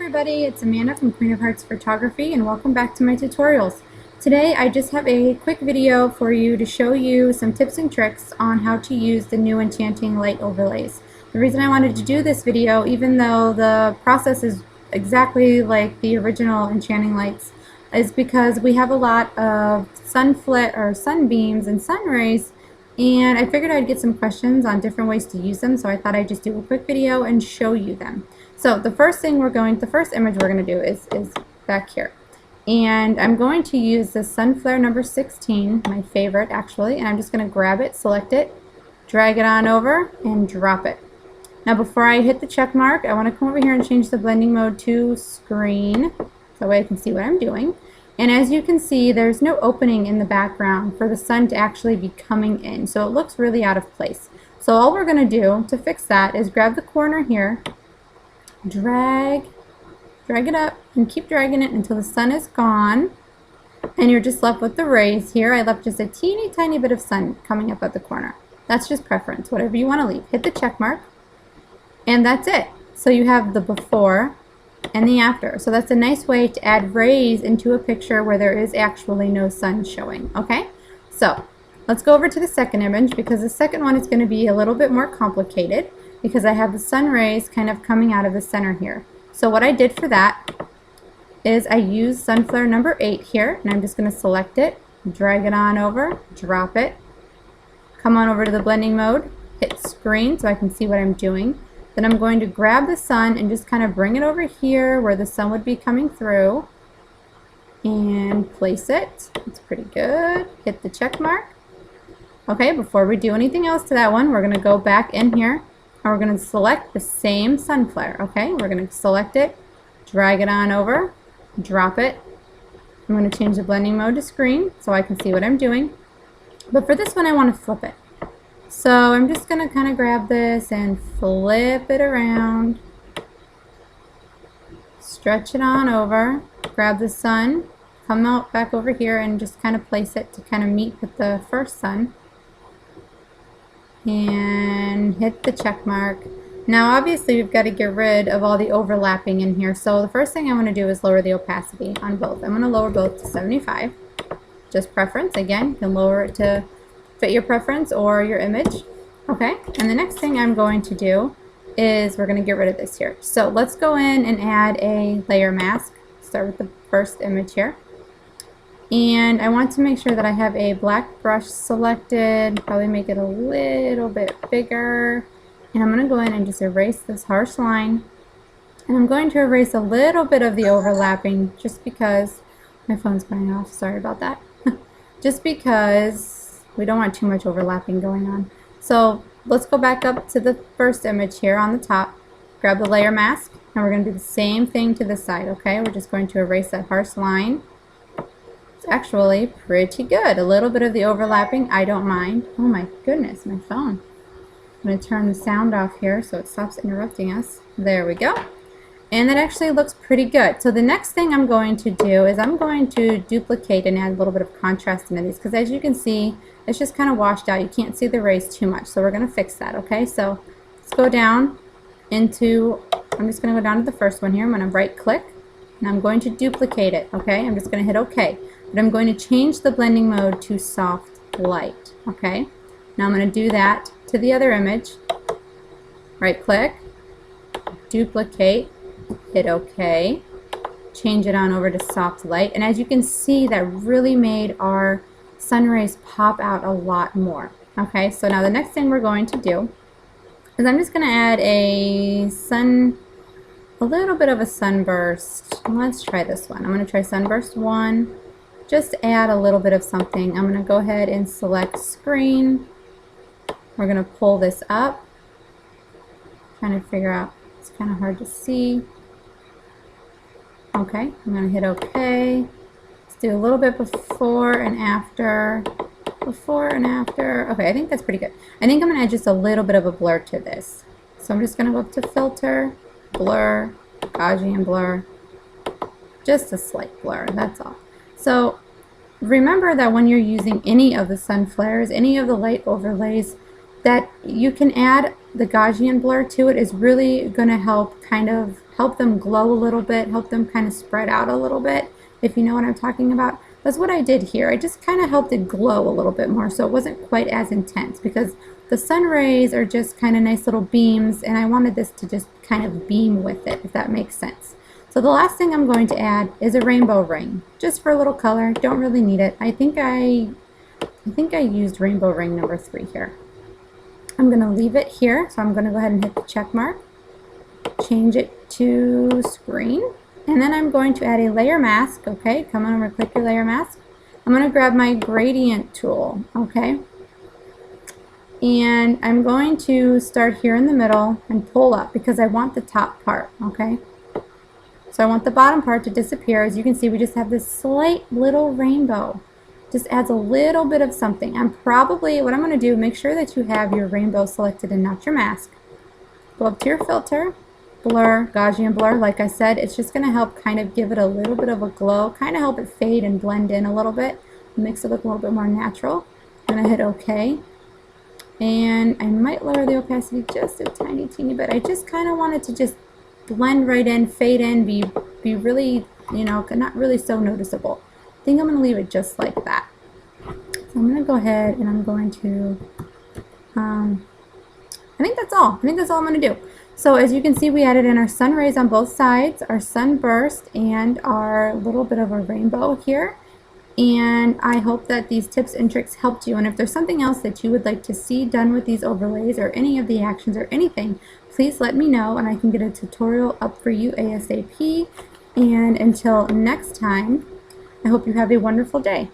everybody, it's Amanda from Queen of Hearts Photography and welcome back to my tutorials. Today I just have a quick video for you to show you some tips and tricks on how to use the new Enchanting light overlays. The reason I wanted to do this video, even though the process is exactly like the original Enchanting lights, is because we have a lot of sunbeams and sun rays, and I figured I'd get some questions on different ways to use them, so I thought I'd just do a quick video and show you them. So the first image we're going to do is back here. And I'm going to use the Sunflare number 16, my favorite actually, and I'm just going to grab it, select it, drag it on over, and drop it. Now before I hit the check mark, I want to come over here and change the blending mode to screen, so that way I can see what I'm doing. And as you can see, there's no opening in the background for the sun to actually be coming in, so it looks really out of place. So all we're going to do to fix that is grab the corner here, drag it up, and keep dragging it until the sun is gone, and you're just left with the rays here. I left just a teeny tiny bit of sun coming up at the corner. That's just preference, whatever you want to leave. Hit the check mark, and that's it. So you have the before and the after. So that's a nice way to add rays into a picture where there is actually no sun showing. Okay, so let's go over to the second image, because the second one is going to be a little bit more complicated because I have the sun rays kind of coming out of the center here. So what I did for that is I used Sunflare number 8 here, and I'm just going to select it, drag it on over, drop it, come on over to the blending mode, hit screen so I can see what I'm doing. Then I'm going to grab the sun and just kind of bring it over here where the sun would be coming through and place it. It's pretty good. Hit the check mark. Okay, before we do anything else to that one, we're going to go back in here and we're going to select the same Sunflare. Okay, we're going to select it, drag it on over, drop it. I'm going to change the blending mode to screen so I can see what I'm doing. But for this one, I want to flip it. So I'm just going to kind of grab this and flip it around, stretch it on over, grab the sun, come out back over here and just kind of place it to kind of meet with the first sun, and hit the check mark. Now obviously we've got to get rid of all the overlapping in here, so the first thing I want to do is lower the opacity on both. I'm going to lower both to 75, just preference. Again, you can lower it to fit your preference or your image. Okay, and the next thing I'm going to do is we're going to get rid of this here. So let's go in and add a layer mask. Start with the first image here. And I want to make sure that I have a black brush selected, probably make it a little bit bigger. And I'm going to go in and just erase this harsh line. And I'm going to erase a little bit of the overlapping just because my phone's going off. Sorry about that. Just because we don't want too much overlapping going on. So let's go back up to the first image here on the top, grab the layer mask, and we're going to do the same thing to this side. Okay, we're just going to erase that harsh line. It's actually pretty good. A little bit of the overlapping, I don't mind. Oh my goodness, my phone. I'm going to turn the sound off here so it stops interrupting us. There we go. And that actually looks pretty good. So the next thing I'm going to do is I'm going to duplicate and add a little bit of contrast into these, because as you can see, it's just kind of washed out. You can't see the rays too much, so we're going to fix that. Okay, so let's go down into, I'm just going to go down to the first one here. I'm going to right click and I'm going to duplicate it. Okay, I'm just going to hit OK, but I'm going to change the blending mode to soft light. Okay, now I'm going to do that to the other image. Right click, duplicate, hit OK, change it on over to soft light, and as you can see, that really made our sun rays pop out a lot more. Okay, so now the next thing we're going to do is I'm just going to add a little bit of a sunburst. Let's try this one. I'm going to try sunburst 1. Just add a little bit of something. I'm going to go ahead and select screen. We're going to pull this up. Trying to figure out, it's kind of hard to see. Okay, I'm going to hit OK. Let's do a little bit before and after. Before and after. Okay, I think that's pretty good. I think I'm going to add just a little bit of a blur to this. So I'm just going to go up to Filter, Blur, Gaussian Blur. Just a slight blur, that's all. So remember that when you're using any of the sun flares, any of the light overlays, that you can add the Gaussian blur to it is really going to help kind of help them glow a little bit, help them kind of spread out a little bit, if you know what I'm talking about. That's what I did here. I just kind of helped it glow a little bit more so it wasn't quite as intense, because the sun rays are just kind of nice little beams, and I wanted this to just kind of beam with it, if that makes sense. So the last thing I'm going to add is a rainbow ring, just for a little color. Don't really need it. I think I used rainbow ring number 3 here. I'm going to leave it here, so I'm going to go ahead and hit the check mark, change it to screen, and then I'm going to add a layer mask. Okay, come on over, click your layer mask. I'm going to grab my gradient tool, okay, and I'm going to start here in the middle and pull up because I want the top part, okay. So I want the bottom part to disappear. As you can see, we just have this slight little rainbow. Just adds a little bit of something. What I'm going to do, make sure that you have your rainbow selected and not your mask. Go up to your filter, blur, Gaussian blur. Like I said, it's just going to help kind of give it a little bit of a glow, kind of help it fade and blend in a little bit, makes it look a little bit more natural. I'm going to hit OK. And I might lower the opacity just a tiny, teeny bit. I just kind of want it to just blend right in, fade in, be really, you know, not really so noticeable. I think I'm going to leave it just like that. So I'm going to go ahead and I'm going to, I think that's all. I think that's all I'm going to do. So as you can see, we added in our sun rays on both sides, our sunburst, and our little bit of a rainbow here. And I hope that these tips and tricks helped you. And if there's something else that you would like to see done with these overlays, or any of the actions or anything, please let me know and I can get a tutorial up for you ASAP. And until next time, I hope you have a wonderful day.